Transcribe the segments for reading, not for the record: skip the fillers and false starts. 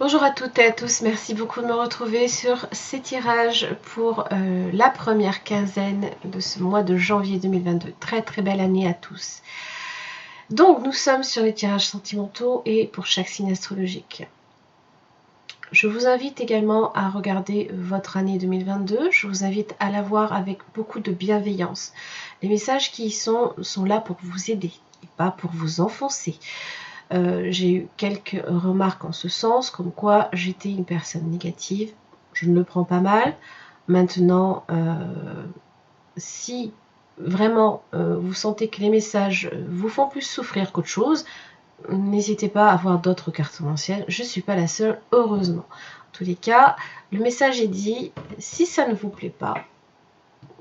Bonjour à toutes et à tous, merci beaucoup de me retrouver sur ces tirages pour la première quinzaine de ce mois de janvier 2022. Très belle année à tous. Donc nous sommes sur les tirages sentimentaux et pour chaque signe astrologique. Je vous invite également à regarder votre année 2022, je vous invite à la voir avec beaucoup de bienveillance. Les messages qui y sont là pour vous aider et pas pour vous enfoncer. J'ai eu quelques remarques en ce sens, comme quoi j'étais une personne négative. Je ne le prends pas mal. Maintenant, si vraiment vous sentez que les messages vous font plus souffrir qu'autre chose, n'hésitez pas à voir d'autres cartomanciennes. Je ne suis pas la seule, heureusement. En tous les cas, le message est dit. Si ça ne vous plaît pas,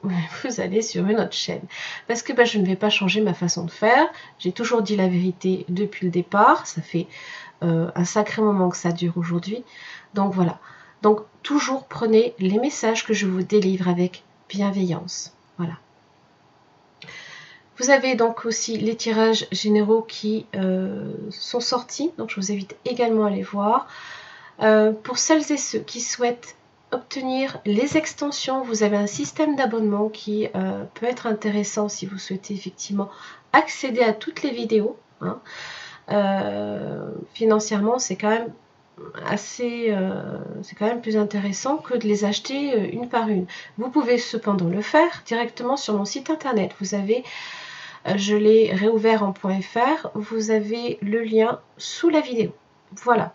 vous allez sur une autre chaîne. Parce que je ne vais pas changer ma façon de faire. J'ai toujours dit la vérité depuis le départ. Ça fait un sacré moment que ça dure aujourd'hui. Donc voilà. Donc toujours prenez les messages que je vous délivre avec bienveillance. Voilà. Vous avez donc aussi les tirages généraux qui sont sortis. Donc je vous invite également à les voir. Pour celles et ceux qui souhaitent obtenir les extensions, vous avez un système d'abonnement qui peut être intéressant si vous souhaitez effectivement accéder à toutes les vidéos. Financièrement, c'est quand même c'est quand même plus intéressant que de les acheter une par une. Vous pouvez cependant le faire directement sur mon site internet. Vous avez, je l'ai réouvert en .fr, vous avez le lien sous la vidéo. Voilà.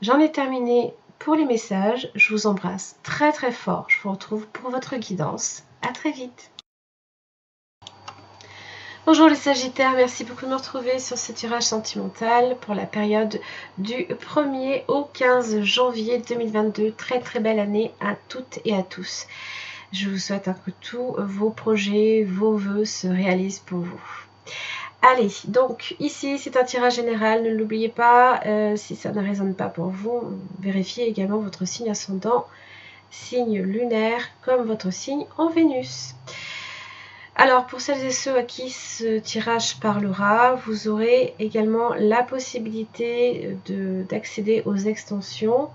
J'en ai terminé pour les messages. Je vous embrasse très fort. Je vous retrouve pour votre guidance. À très vite. Bonjour les Sagittaires, merci beaucoup de me retrouver sur ce tirage sentimental pour la période du 1er au 15 janvier 2022. Très belle année à toutes et à tous. Je vous souhaite que tous vos projets, vos vœux se réalisent pour vous. Allez, donc ici c'est un tirage général, ne l'oubliez pas, si ça ne résonne pas pour vous, vérifiez également votre signe ascendant, signe lunaire, comme votre signe en Vénus. Alors pour celles et ceux à qui ce tirage parlera, vous aurez également la possibilité d'accéder aux extensions.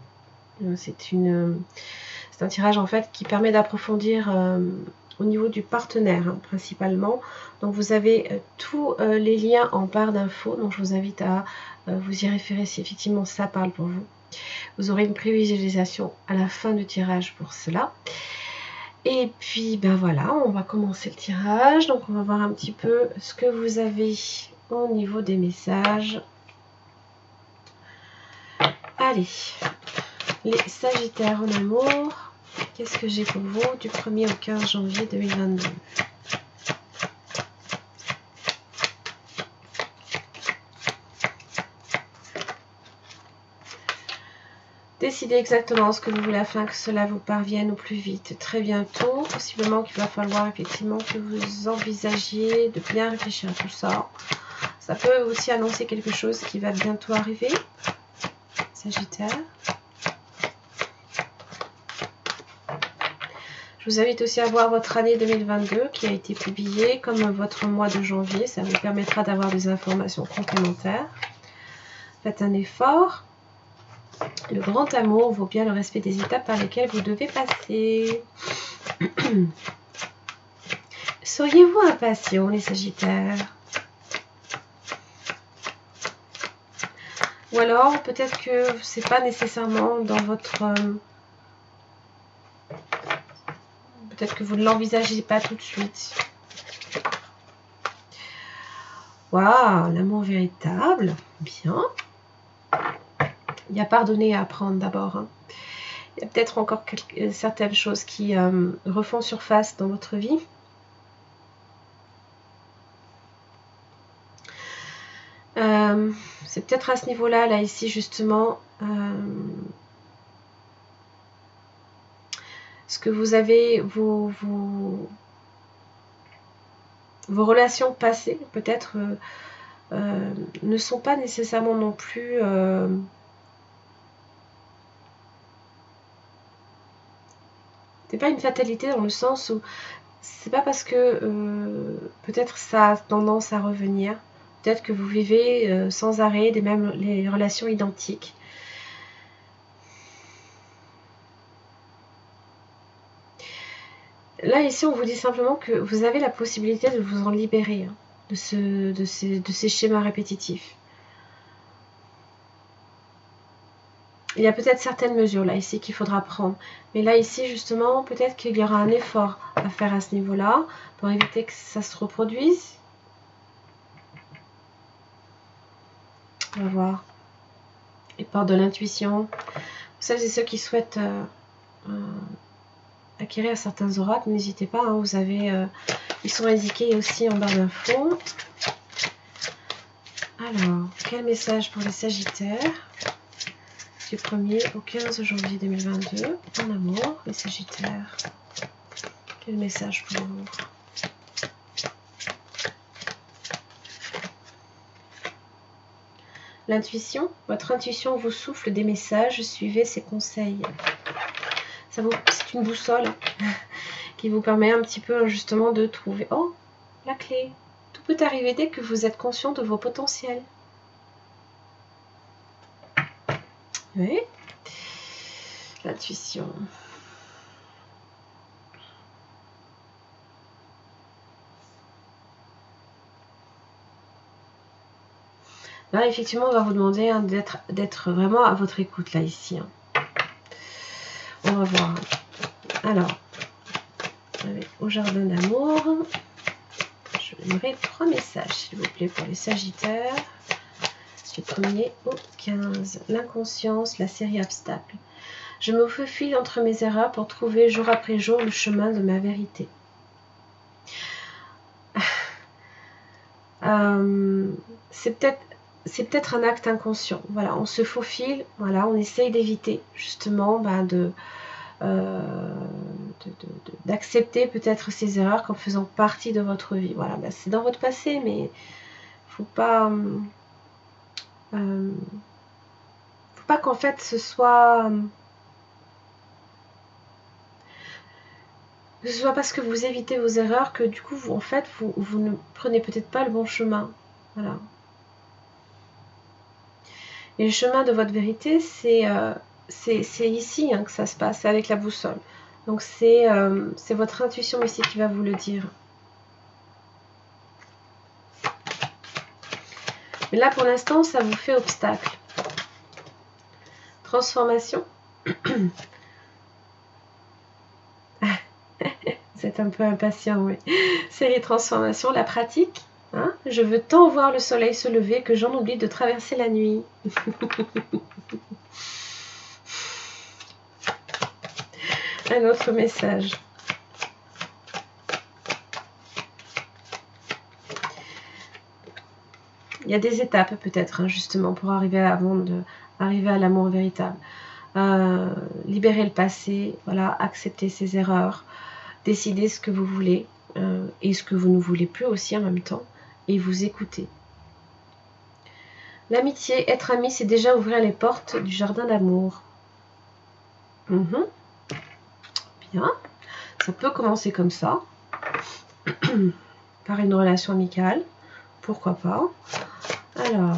C'est un tirage en fait qui permet d'approfondir au niveau du partenaire principalement. Donc vous avez tous les liens en barre d'infos, donc je vous invite à vous y référer si effectivement ça parle pour vous. Vous aurez une prévisualisation à la fin du tirage pour cela. Et puis voilà, on va commencer le tirage. Donc on va voir un petit peu ce que vous avez au niveau des messages. Allez, les Sagittaires en amour. Qu'est-ce que j'ai pour vous du 1er au 15 janvier 2022? Décidez exactement ce que vous voulez afin que cela vous parvienne au plus vite, très bientôt. Possiblement qu'il va falloir effectivement que vous envisagiez de bien réfléchir à tout ça. Ça peut aussi annoncer quelque chose qui va bientôt arriver, Sagittaire. Je vous invite aussi à voir votre année 2022 qui a été publiée comme votre mois de janvier. Ça vous permettra d'avoir des informations complémentaires. Faites un effort. Le grand amour vaut bien le respect des étapes par lesquelles vous devez passer. Seriez-vous impatient, les Sagittaires? Ou alors, peut-être que c'est pas nécessairement dans votre... peut-être que vous ne l'envisagez pas tout de suite. Waouh, l'amour véritable. Bien. Il y a pardonner à apprendre d'abord. Il y a peut-être encore certaines choses qui refont surface dans votre vie. C'est peut-être à ce niveau-là, là, ici, justement, ce que vous avez, vos relations passées, peut-être, ne sont pas nécessairement non plus... c'est pas une fatalité dans le sens où c'est pas parce que peut-être ça a tendance à revenir. Peut-être que vous vivez sans arrêt les relations identiques. Là, ici, on vous dit simplement que vous avez la possibilité de vous en libérer, hein, de ces schémas répétitifs. Il y a peut-être certaines mesures là ici qu'il faudra prendre. Mais là ici justement, peut-être qu'il y aura un effort à faire à ce niveau-là pour éviter que ça se reproduise. On va voir. Les portes de l'intuition. Celles et ceux qui souhaitent acquérir certains oracles, n'hésitez pas. Hein, vous avez, ils sont indiqués aussi en barre d'infos. Alors, quel message pour les Sagittaires du 1er au 15 janvier 2022 en amour, les Sagittaires? Quel message pour vous? L'intuition, votre intuition vous souffle des messages, suivez ses conseils. C'est une boussole qui vous permet un petit peu justement de trouver, oh, la clé. Tout peut arriver dès que vous êtes conscient de vos potentiels. Oui, l'intuition. Là, effectivement, on va vous demander hein, d'être vraiment à votre écoute, là, ici. Hein. On va voir. Alors, au jardin d'amour, je donnerai 3 messages, s'il vous plaît, pour les Sagittaires. Du 1er au 15. L'inconscience, la série obstacle. Je me faufile entre mes erreurs pour trouver jour après jour le chemin de ma vérité. C'est peut-être un acte inconscient. Voilà, on se faufile, voilà, on essaye d'éviter justement d'accepter peut-être ces erreurs comme faisant partie de votre vie. Voilà, c'est dans votre passé, mais faut pas qu'en fait ce soit parce que vous évitez vos erreurs que du coup vous ne prenez peut-être pas le bon chemin. Voilà. Et le chemin de votre vérité, c'est ici hein, que ça se passe, avec la boussole. Donc c'est votre intuition ici qui va vous le dire. Mais là pour l'instant, ça vous fait obstacle. Transformation. Vous êtes un peu impatient, oui. Série transformation, la pratique. Hein, je veux tant voir le soleil se lever que j'en oublie de traverser la nuit. Un autre message. Il y a des étapes peut-être, hein, justement, pour arriver à l'amour véritable. Libérer le passé, voilà, accepter ses erreurs, décider ce que vous voulez et ce que vous ne voulez plus aussi en même temps, et vous écouter. L'amitié, être ami, c'est déjà ouvrir les portes du jardin d'amour. Bien. Ça peut commencer comme ça, par une relation amicale, pourquoi pas. Alors,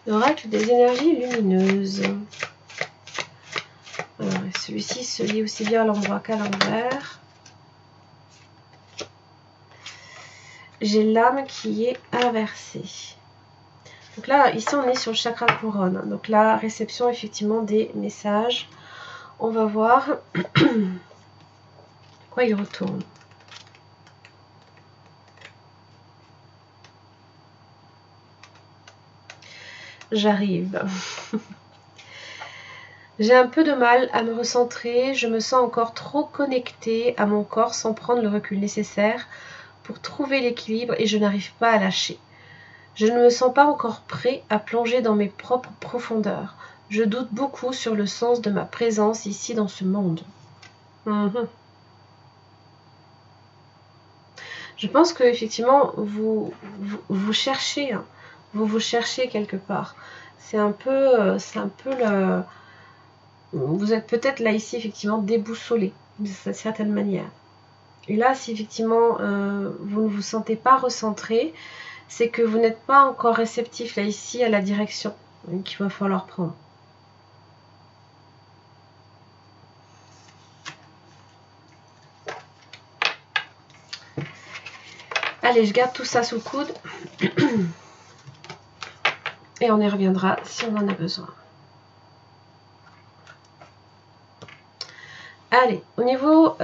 l'oracle des énergies lumineuses. Alors, celui-ci se lie aussi bien à l'endroit qu'à l'envers. J'ai l'âme qui est inversée. Donc là, ici, on est sur le chakra couronne. Donc la réception, effectivement, des messages. On va voir quoi il retourne. J'arrive. J'ai un peu de mal à me recentrer. Je me sens encore trop connectée à mon corps sans prendre le recul nécessaire pour trouver l'équilibre et je n'arrive pas à lâcher. Je ne me sens pas encore prêt à plonger dans mes propres profondeurs. Je doute beaucoup sur le sens de ma présence ici dans ce monde. Je pense que effectivement vous cherchez, hein, vous cherchez quelque part. C'est un peu le. Vous êtes peut-être là ici effectivement déboussolé d'une certaine manière. Et là, si effectivement vous ne vous sentez pas recentré, c'est que vous n'êtes pas encore réceptif là ici à la direction qu'il va falloir prendre. Allez, je garde tout ça sous le coude. Et on y reviendra si on en a besoin. Allez, au niveau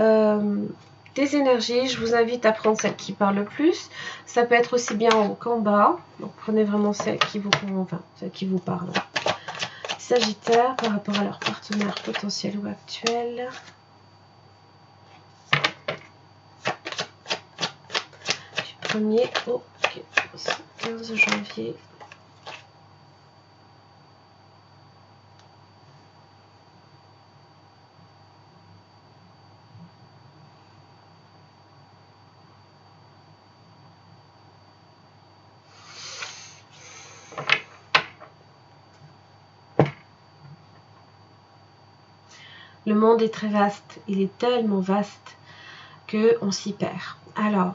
des énergies, je vous invite à prendre celle qui parle le plus. Ça peut être aussi bien en haut qu'en bas. Donc prenez vraiment celle qui vous convient, enfin, celle qui vous parle. Sagittaire, par rapport à leur partenaire potentiel ou actuel. Du 1er au 15 janvier. Le monde est très vaste, il est tellement vaste qu'on s'y perd. Alors,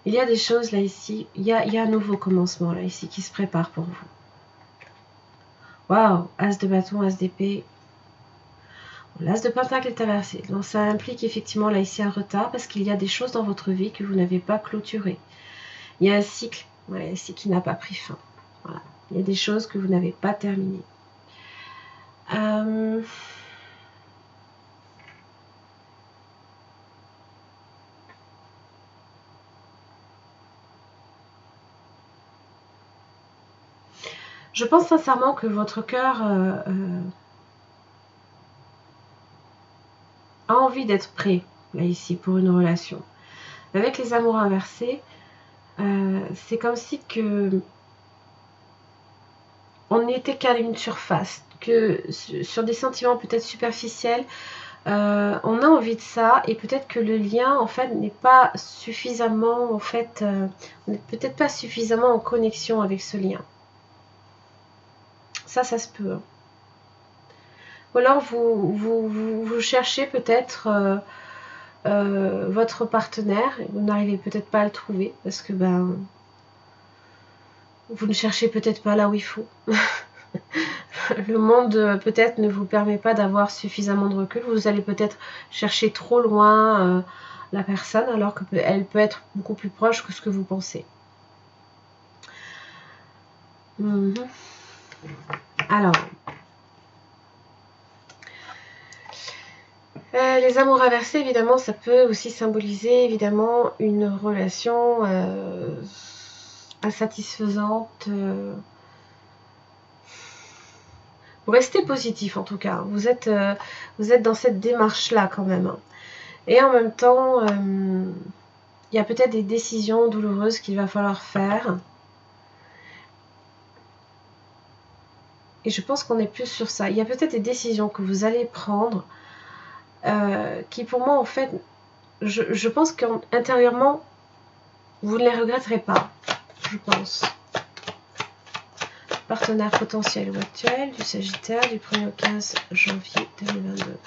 il y a des choses là ici, il y a un nouveau commencement là ici qui se prépare pour vous. Waouh, As de bâton, As d'épée. L'As de pentacle est inversé. Donc ça implique effectivement là ici un retard parce qu'il y a des choses dans votre vie que vous n'avez pas clôturées. Il y a un cycle ici qui n'a pas pris fin. Voilà. Il y a des choses que vous n'avez pas terminées. Je pense sincèrement que votre cœur a envie d'être prêt, là ici, pour une relation. Avec les amours inversés, c'est comme si que on n'était qu'à une surface, que sur des sentiments peut-être superficiels, on a envie de ça et peut-être que le lien en fait n'est pas suffisamment on n'est peut-être pas suffisamment en connexion avec ce lien. Ça se peut. Ou alors vous cherchez peut-être votre partenaire et vous n'arrivez peut-être pas à le trouver parce que vous ne cherchez peut-être pas là où il faut. Le monde peut-être ne vous permet pas d'avoir suffisamment de recul. Vous allez peut-être chercher trop loin la personne alors qu'elle peut être beaucoup plus proche que ce que vous pensez. Alors, les amours inversés, évidemment, ça peut aussi symboliser évidemment une relation insatisfaisante. Vous restez positif en tout cas. Vous êtes dans cette démarche-là quand même. Et en même temps, il y a peut-être des décisions douloureuses qu'il va falloir faire. Et je pense qu'on est plus sur ça. Il y a peut-être des décisions que vous allez prendre qui pour moi en fait, je pense qu'intérieurement, vous ne les regretterez pas. Je pense. Partenaire potentiel ou actuel du Sagittaire du 1er au 15 janvier 2022.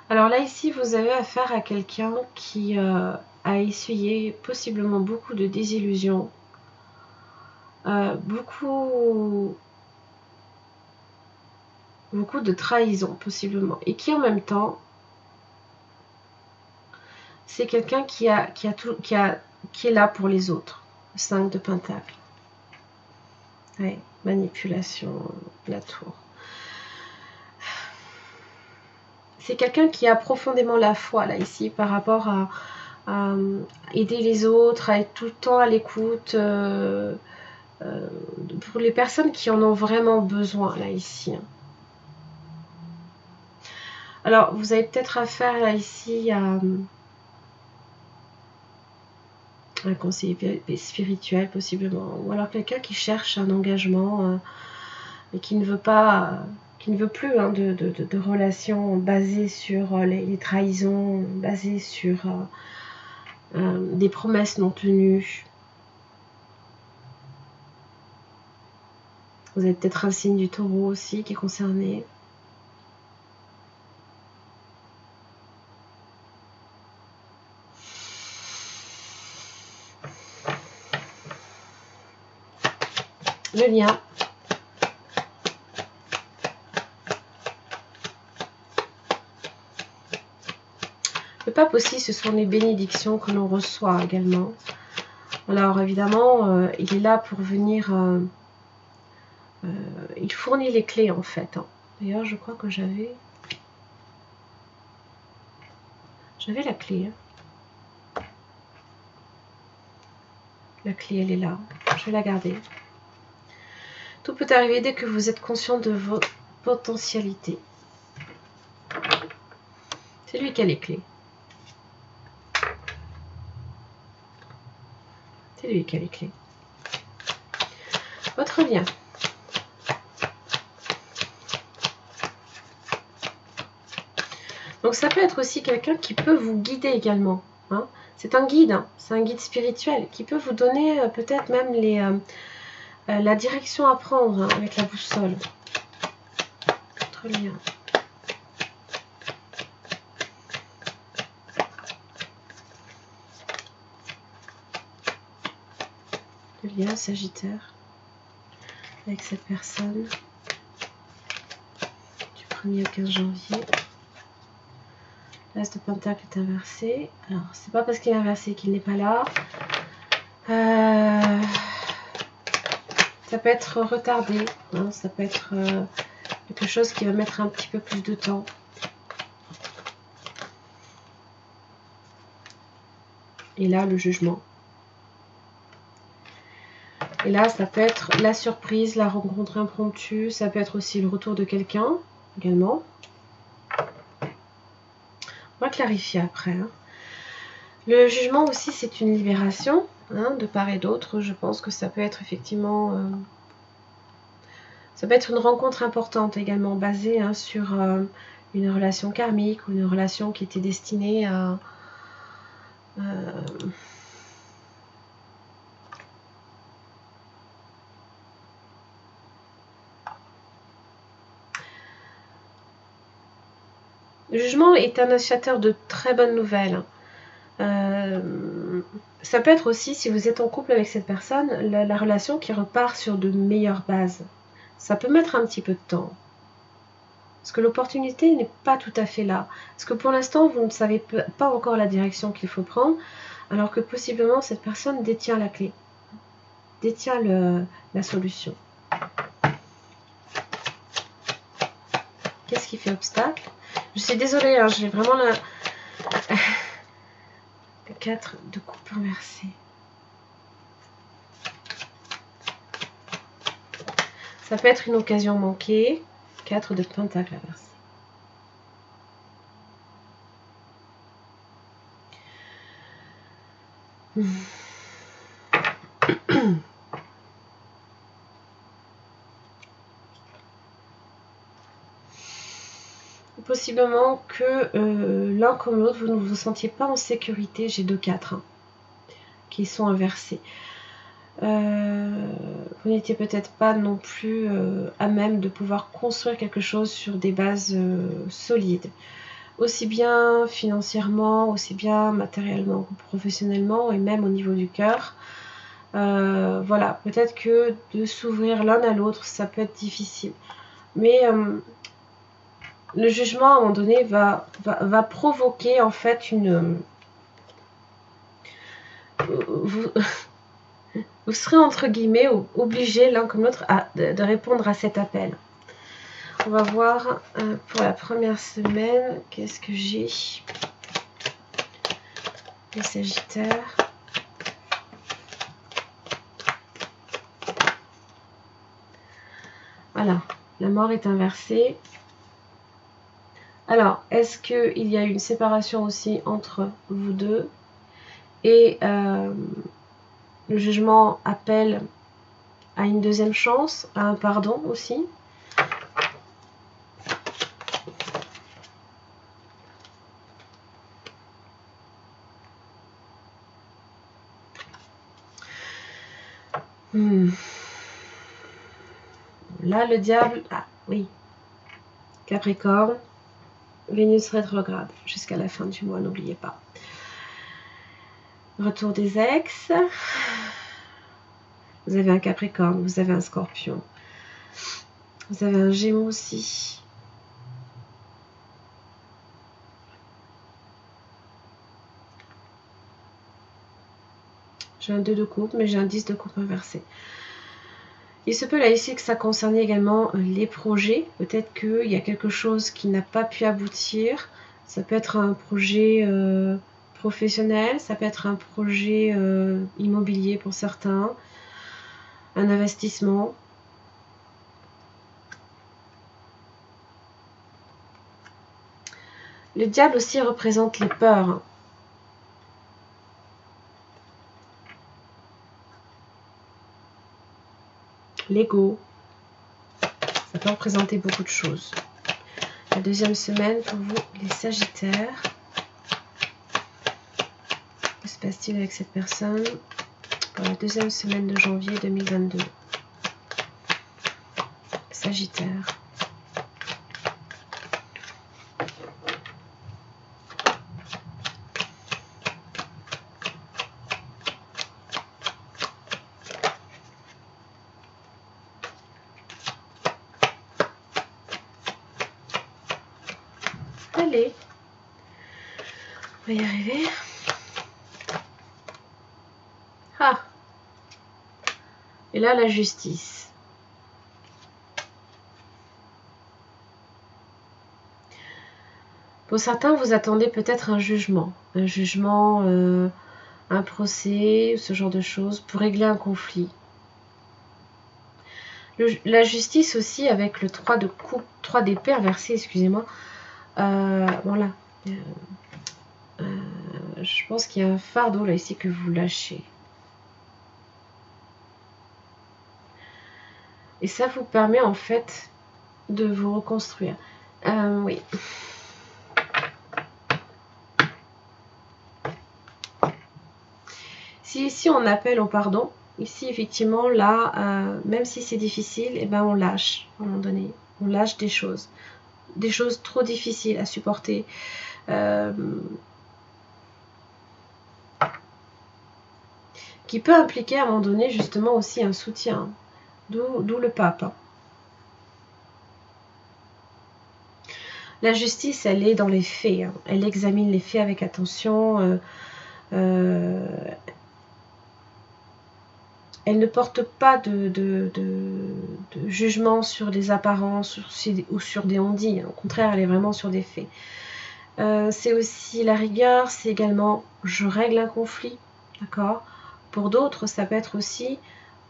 Alors là, ici, vous avez affaire à quelqu'un qui a essuyé possiblement beaucoup de désillusions, beaucoup de trahisons possiblement, et qui en même temps, c'est quelqu'un qui est là pour les autres. 5 de Pentacle. Ouais, manipulation, la tour. C'est quelqu'un qui a profondément la foi là ici par rapport à aider les autres, à être tout le temps à l'écoute pour les personnes qui en ont vraiment besoin là ici. Alors vous avez peut-être affaire là ici à un conseiller spirituel possiblement, ou alors quelqu'un qui cherche un engagement, et qui ne veut plus hein, de relations basées sur les trahisons, basées sur des promesses non tenues. Vous avez peut-être un signe du taureau aussi qui est concerné. Le lien. Le pape aussi, ce sont les bénédictions que l'on reçoit également. Alors évidemment, il est là pour venir... il fournit les clés en fait. Hein. D'ailleurs, je crois que j'avais la clé. Hein. La clé, elle est là. Je vais la garder. Tout peut arriver dès que vous êtes conscient de vos potentialités. C'est lui qui a les clés. C'est lui qui a les clés. Votre lien. Donc ça peut être aussi quelqu'un qui peut vous guider également. Hein. C'est un guide, hein. C'est un guide spirituel qui peut vous donner peut-être même la direction à prendre hein, avec la boussole. Votre lien. Le lien Sagittaire avec cette personne du 1er au 15 janvier. L'As de Pentacle est inversé. Alors, c'est pas parce qu'il est inversé qu'il n'est pas là. Ça peut être retardé. Hein, ça peut être quelque chose qui va mettre un petit peu plus de temps. Et là, le jugement. Et là, ça peut être la surprise, la rencontre impromptue. Ça peut être aussi le retour de quelqu'un également. On va clarifier après. Hein. Le jugement aussi, c'est une libération hein, de part et d'autre. Je pense que ça peut être effectivement... ça peut être une rencontre importante également, basée hein, sur une relation karmique ou une relation qui était destinée à... Le jugement est annonciateur de très bonnes nouvelles. Ça peut être aussi, si vous êtes en couple avec cette personne, la relation qui repart sur de meilleures bases. Ça peut mettre un petit peu de temps. Parce que l'opportunité n'est pas tout à fait là. Parce que pour l'instant, vous ne savez pas encore la direction qu'il faut prendre, alors que possiblement cette personne détient la clé, détient la solution. Qu'est-ce qui fait obstacle? Je suis désolée, hein, j'ai vraiment le 4 de coupe inversée. Ça peut être une occasion manquée. 4 de pentacle inversé. Possiblement que l'un comme l'autre, vous ne vous sentiez pas en sécurité. J'ai 2-4 hein, qui sont inversés. Vous n'étiez peut-être pas non plus à même de pouvoir construire quelque chose sur des bases solides. Aussi bien financièrement, aussi bien matériellement que professionnellement et même au niveau du cœur. Voilà, peut-être que de s'ouvrir l'un à l'autre, ça peut être difficile. Mais le jugement, à un moment donné, va provoquer en fait une... Vous serez entre guillemets obligés l'un comme l'autre de répondre à cet appel. On va voir pour la première semaine, qu'est-ce que j'ai? Les Sagittaires. Voilà, la mort est inversée. Alors, est-ce qu'il y a une séparation aussi entre vous deux? Et le jugement appelle à une deuxième chance, à un pardon aussi. Là, le diable... Ah, oui. Capricorne. Vénus rétrograde jusqu'à la fin du mois, n'oubliez pas. Retour des ex. Vous avez un Capricorne, vous avez un Scorpion. Vous avez un Gémeaux aussi. J'ai un 2 de coupe, mais j'ai un 10 de coupe inversé. Il se peut là ici que ça concerne également les projets. Peut-être qu'il y a quelque chose qui n'a pas pu aboutir. Ça peut être un projet professionnel, ça peut être un projet immobilier pour certains, un investissement. Le diable aussi représente les peurs. L'ego. Ça peut représenter beaucoup de choses. La deuxième semaine pour vous, les Sagittaires. Que se passe-t-il avec cette personne pour la deuxième semaine de janvier 2022? Sagittaire. Allez, on va y arriver. Ah, et là la justice. Pour certains, vous attendez peut-être un jugement, un procès, ce genre de choses, pour régler un conflit. La justice aussi, avec le 3 de coupe, 3 d'épée inversé, excusez-moi. Voilà. Je pense qu'il y a un fardeau là ici que vous lâchez. Et ça vous permet en fait de vous reconstruire. Oui. Si ici on appelle au pardon, ici effectivement là, même si c'est difficile, eh ben on lâche à un moment donné. On lâche des choses trop difficiles à supporter. Qui peut impliquer à un moment donné justement aussi un soutien. D'où le pape. La justice, elle est dans les faits. Elle examine les faits avec attention. Elle ne porte pas de jugement sur les apparences ou sur des on-dit. Au contraire, elle est vraiment sur des faits. C'est aussi la rigueur, c'est également je règle un conflit. D'accord ? Pour d'autres, ça peut être aussi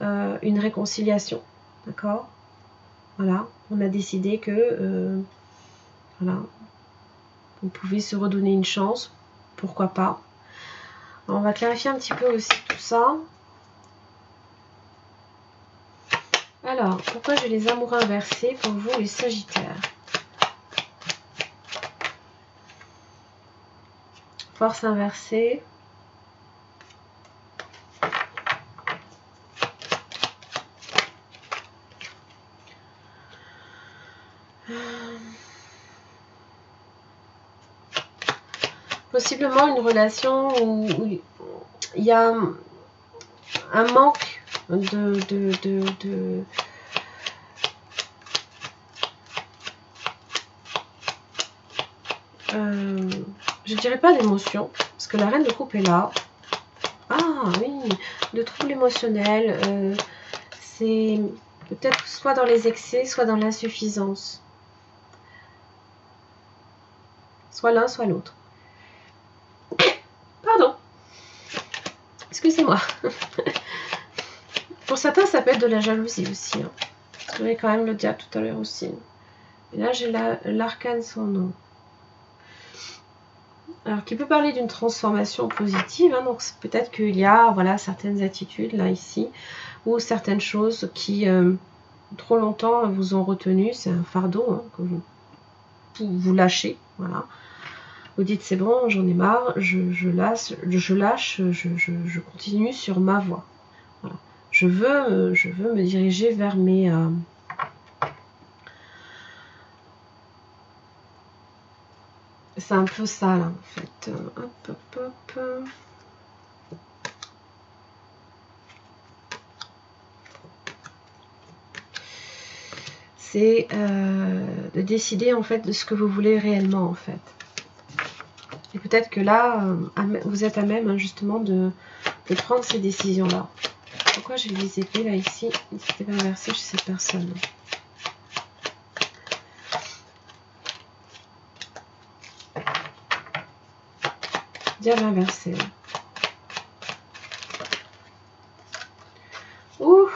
une réconciliation. D'accord ? Voilà, on a décidé que voilà, vous pouvez se redonner une chance, pourquoi pas. Alors, on va clarifier un petit peu aussi tout ça. Alors, pourquoi j'ai les amoureux inversés pour vous les Sagittaires? Force inversée. Possiblement une relation où il y a un manque je dirais pas d'émotion, parce que la reine de coupe est là. Ah oui, de troubles émotionnels. C'est peut-être soit dans les excès, soit dans l'insuffisance. Soit l'un, soit l'autre. Pardon. Excusez-moi. Pour certains, ça peut être de la jalousie aussi. Hein. Vous avez quand même le diable tout à l'heure aussi. Et là, j'ai l'arcane sans nom. Alors, qui peut parler d'une transformation positive. Hein, donc, peut-être qu'il y a voilà, certaines attitudes, là, ici, ou certaines choses qui, trop longtemps, vous ont retenu. C'est un fardeau hein, que vous lâchez. Voilà. Vous dites, c'est bon, j'en ai marre, je lâche, je continue sur ma voie. Voilà. je veux me diriger vers mes... C'est un peu ça, là, en fait. Hop, hop, hop. C'est de décider, en fait, de ce que vous voulez réellement, en fait. Et peut-être que là, vous êtes à même, hein, justement, de prendre ces décisions-là. Pourquoi j'ai les épées, là, ici? C'était pas inversé chez cette personne. Diable inversé. Ouh!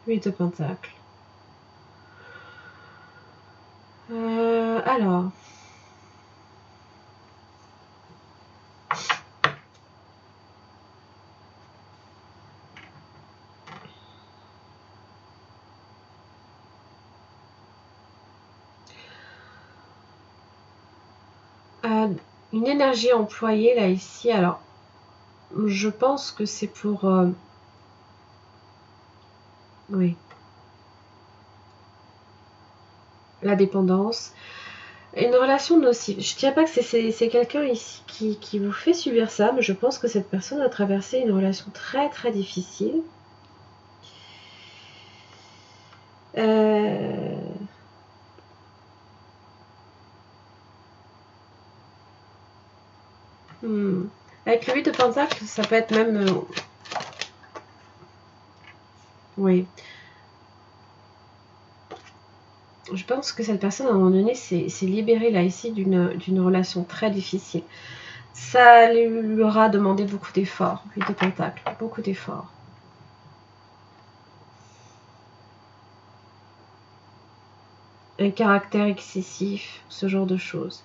Huit de pentacles. Alors. Une énergie employée là ici, alors je pense que c'est pour oui, la dépendance, une relation nocive. Je ne dirais pas que c'est quelqu'un ici qui vous fait subir ça, mais je pense que cette personne a traversé une relation très très difficile. Avec le 8 de pentacle, ça peut être même oui. Je pense que cette personne, à un moment donné, s'est libérée là ici d'une relation très difficile. Ça lui aura demandé beaucoup d'efforts, 8 de pentacle, beaucoup d'efforts. Un caractère excessif, ce genre de choses.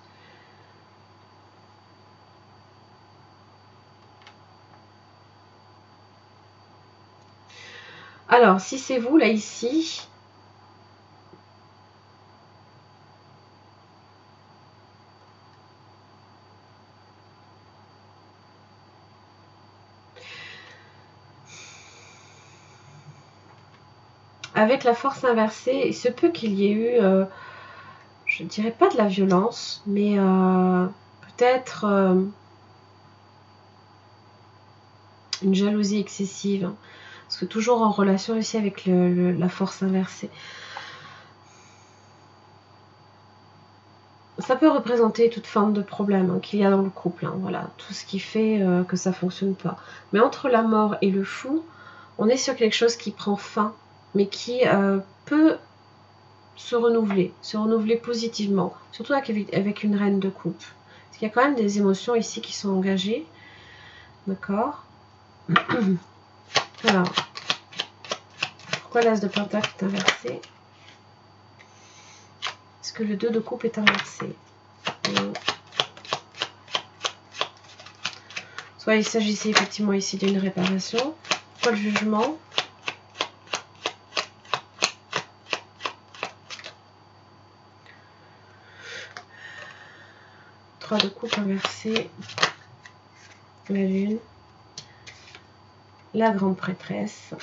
Alors, si c'est vous là ici, avec la force inversée, il se peut qu'il y ait eu, je ne dirais pas de la violence, mais peut-être une jalousie excessive. Parce que toujours en relation ici avec la force inversée. Ça peut représenter toute forme de problème qu'il y a dans le couple. Voilà, tout ce qui fait que ça ne fonctionne pas. Mais entre la mort et le fou, on est sur quelque chose qui prend fin, mais qui peut se renouveler positivement, surtout avec une reine de coupe. Parce qu'il y a quand même des émotions ici qui sont engagées. D'accord. Alors, pourquoi l'as de pentacle est inversé? Est-ce que le 2 de coupe est inversé? Soit il s'agissait effectivement ici d'une réparation. Pourquoi le jugement? De coupe inversée, la lune, la grande prêtresse,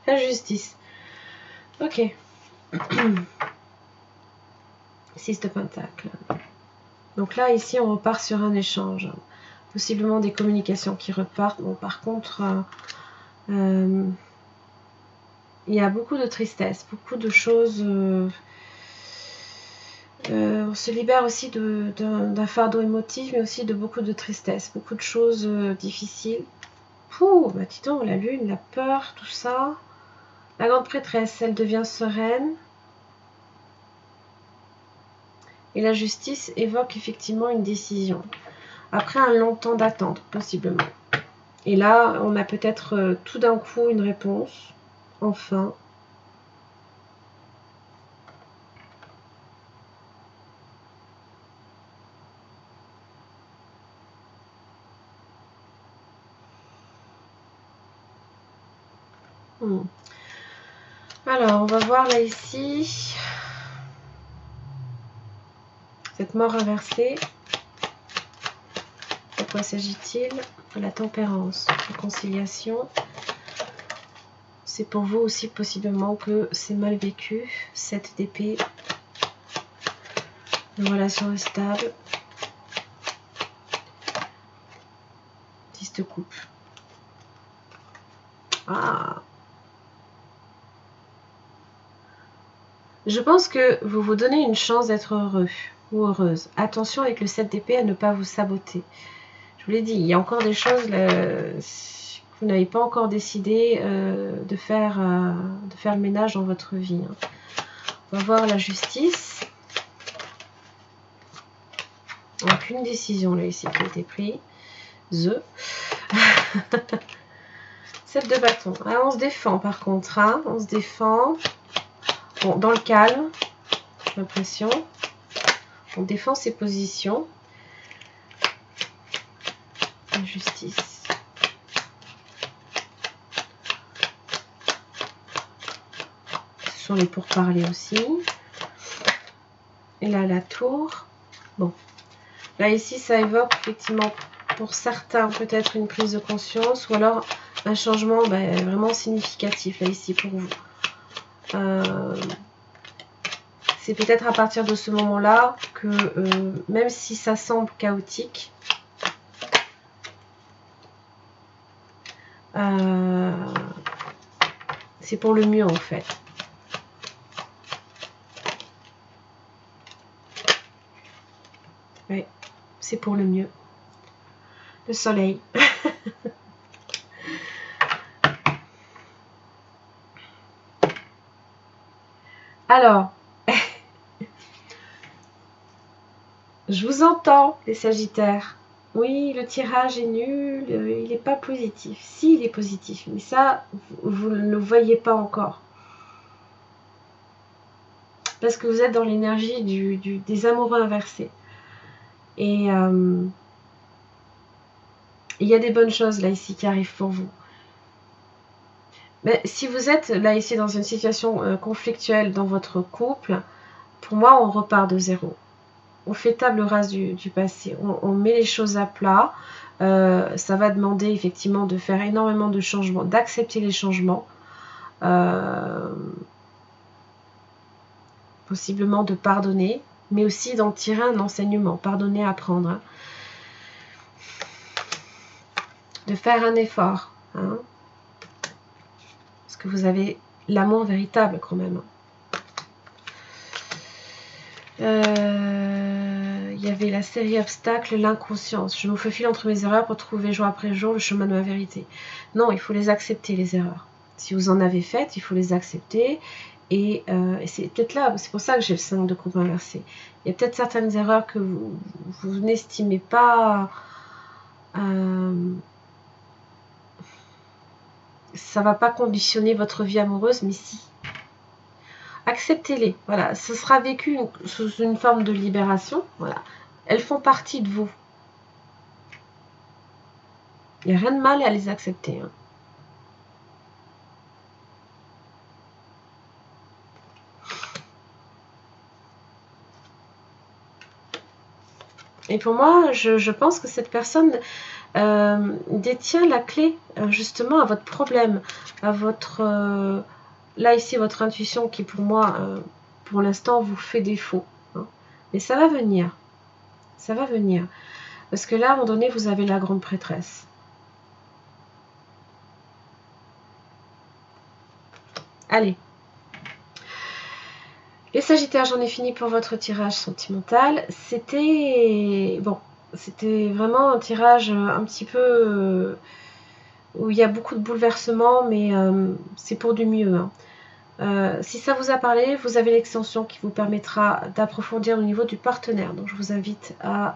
la justice. Ok. 6 de pentacle. Donc là ici on repart sur un échange, possiblement des communications qui repartent. Bon, par contre il y a beaucoup de tristesse, beaucoup de choses. On se libère aussi d'un fardeau émotif, mais aussi de beaucoup de tristesse, beaucoup de choses difficiles. Pouh, bah dis donc, la lune, la peur, tout ça. La grande prêtresse, elle devient sereine. Et la justice évoque effectivement une décision. Après un long temps d'attente, possiblement. Et là, on a peut-être tout d'un coup une réponse. Enfin. Alors, on va voir là ici. Cette mort inversée. De quoi s'agit-il? La tempérance, la conciliation. C'est pour vous aussi possiblement que c'est mal vécu. 7 d'épée. Une relation stable. 10 de coupe. Ah. Je pense que vous vous donnez une chance d'être heureux ou heureuse. Attention avec le 7 d'épée à ne pas vous saboter. Je vous l'ai dit, il y a encore des choses que vous n'avez pas encore décidé de faire le ménage dans votre vie. On va voir la justice. Aucune décision là ici qui a été prise. 7 de bâton. Ah, on se défend par contre. Hein, on se défend. Bon, dans le calme, j'ai l'impression. On défend ses positions. La justice. Ce sont les pourparlers aussi. Et là, la tour. Bon. Là, ici, ça évoque effectivement pour certains peut-être une prise de conscience ou alors un changement vraiment significatif, là, ici, pour vous. C'est peut-être à partir de ce moment-là que, même si ça semble chaotique, c'est pour le mieux en fait. Oui, c'est pour le mieux. Le soleil. Alors, je vous entends, les Sagittaires. Oui, le tirage est nul, il n'est pas positif. Si, il est positif, mais ça, vous ne le voyez pas encore. Parce que vous êtes dans l'énergie des amoureux inversés. Et il y a des bonnes choses là ici qui arrivent pour vous. Mais si vous êtes là ici dans une situation conflictuelle dans votre couple, pour moi on repart de zéro. On fait table rase du passé, on met les choses à plat. Ça va demander effectivement de faire énormément de changements, d'accepter les changements, possiblement de pardonner, mais aussi d'en tirer un enseignement, pardonner, apprendre, hein. De faire un effort, hein. Parce que vous avez l'amour véritable quand même. Il y avait la série obstacles, l'inconscience. Je me faufile entre mes erreurs pour trouver jour après jour le chemin de ma vérité. Non, il faut les accepter, les erreurs. Si vous en avez faites, il faut les accepter. Et c'est peut-être là, c'est pour ça que j'ai le 5 de coupe inversé. Il y a peut-être certaines erreurs que vous n'estimez pas... ça ne va pas conditionner votre vie amoureuse, mais si. Acceptez-les, voilà, ce sera vécu sous une forme de libération, voilà. Elles font partie de vous. Il n'y a rien de mal à les accepter. Hein. Et pour moi, je pense que cette personne détient la clé justement à votre problème, à votre... là ici, votre intuition qui pour moi, pour l'instant, vous fait défaut. Hein. Mais ça va venir. Ça va venir. Parce que là, à un moment donné, vous avez la grande prêtresse. Allez. Les Sagittaires, j'en ai fini pour votre tirage sentimental. C'était... Bon, c'était vraiment un tirage un petit peu... où il y a beaucoup de bouleversements, mais c'est pour du mieux. Hein. Si ça vous a parlé, vous avez l'extension qui vous permettra d'approfondir au niveau du partenaire. Donc je vous invite à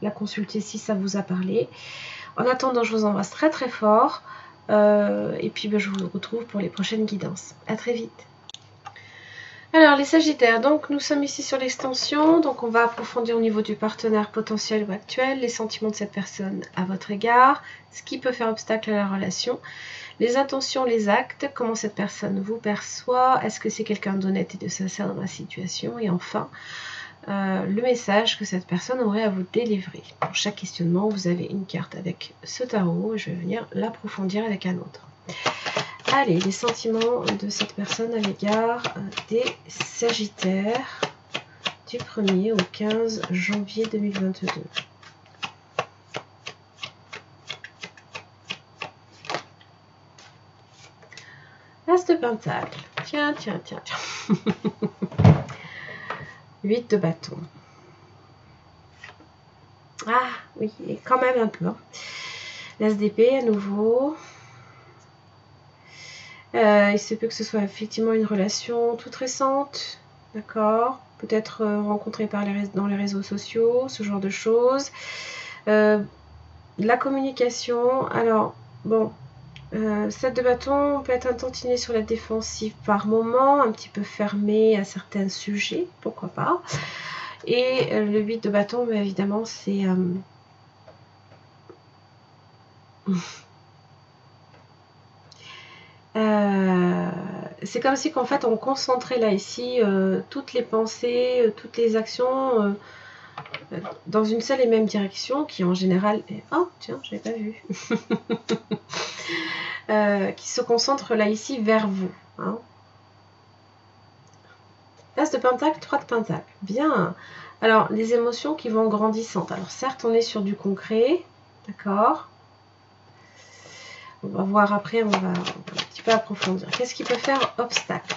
la consulter si ça vous a parlé. En attendant, je vous embrasse très très fort. Et puis je vous retrouve pour les prochaines guidances. À très vite. Alors les Sagittaires, donc nous sommes ici sur l'extension, donc on va approfondir au niveau du partenaire potentiel ou actuel, les sentiments de cette personne à votre égard, ce qui peut faire obstacle à la relation, les intentions, les actes, comment cette personne vous perçoit, est-ce que c'est quelqu'un d'honnête et de sincère dans la situation, et enfin le message que cette personne aurait à vous délivrer. Pour chaque questionnement, vous avez une carte avec ce tarot, je vais venir l'approfondir avec un autre. Allez, les sentiments de cette personne à l'égard des Sagittaires du 1er au 15 janvier 2022. As de Pentacle. Tiens. 8 de bâton. Ah, oui, et quand même un peu. Hein. L'As d'épée à nouveau. Il se peut que ce soit effectivement une relation toute récente, d'accord, peut-être rencontrée dans les réseaux sociaux, ce genre de choses. La communication, alors, bon, 7 de bâton, on peut être un tantinet sur la défensive par moment, un petit peu fermé à certains sujets, pourquoi pas. Et le 8 de bâton, bah, évidemment, c'est... c'est comme si qu'en fait on concentrait là ici toutes les pensées, toutes les actions dans une seule et même direction qui en général est... Oh tiens, je l'avais pas vu. Qui se concentre là ici vers vous. Hein. As de Pentacle, 3 de Pentacle. Bien. Alors les émotions qui vont grandissantes. Alors certes on est sur du concret, d'accord. On va voir après, on va un petit peu approfondir. Qu'est-ce qui peut faire obstacle?